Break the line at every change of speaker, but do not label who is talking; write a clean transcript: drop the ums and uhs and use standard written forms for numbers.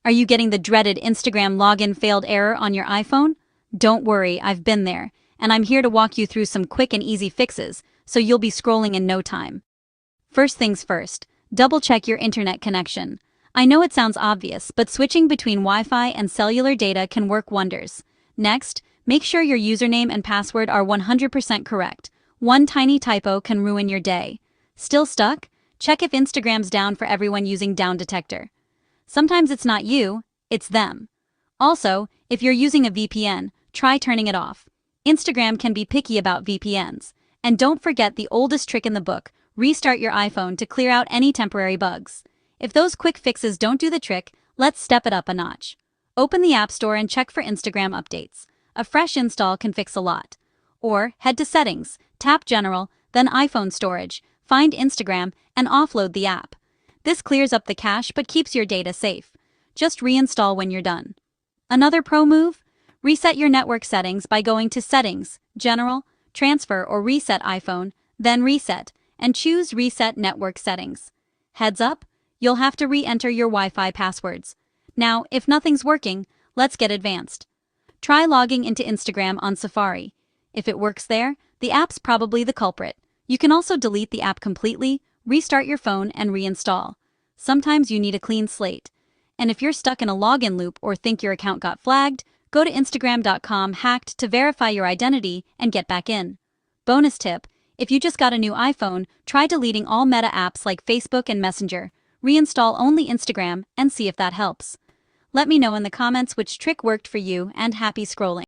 Are you getting the dreaded Instagram login failed error on your iPhone? Don't worry, I've been there, and I'm here to walk you through some quick and easy fixes, so you'll be scrolling in no time. First things first, double check your internet connection. I know it sounds obvious, but switching between Wi-Fi and cellular data can work wonders. Next, make sure your username and password are 100% correct. One tiny typo can ruin your day. Still stuck? Check if Instagram's down for everyone using Down Detector. Sometimes it's not you, it's them. Also, if you're using a VPN, try turning it off. Instagram can be picky about VPNs. And don't forget the oldest trick in the book, restart your iPhone to clear out any temporary bugs. If those quick fixes don't do the trick, let's step it up a notch. Open the App Store and check for Instagram updates. A fresh install can fix a lot. Or head to Settings, tap General, then iPhone Storage, find Instagram, and offload the app. This clears up the cache but keeps your data safe. Just reinstall when you're done. Another pro move? Reset your network settings by going to Settings, General, Transfer or Reset iPhone, then Reset, and choose Reset Network Settings. Heads up, you'll have to re-enter your Wi-Fi passwords. Now, if nothing's working, let's get advanced. Try logging into Instagram on Safari. If it works there, the app's probably the culprit. You can also delete the app completely, restart your phone, and reinstall. Sometimes you need a clean slate. And if you're stuck in a login loop or think your account got flagged, go to Instagram.com/hacked to verify your identity and get back in. Bonus tip, if you just got a new iPhone, try deleting all Meta apps like Facebook and Messenger. Reinstall only Instagram and see if that helps. Let me know in the comments which trick worked for you, and happy scrolling.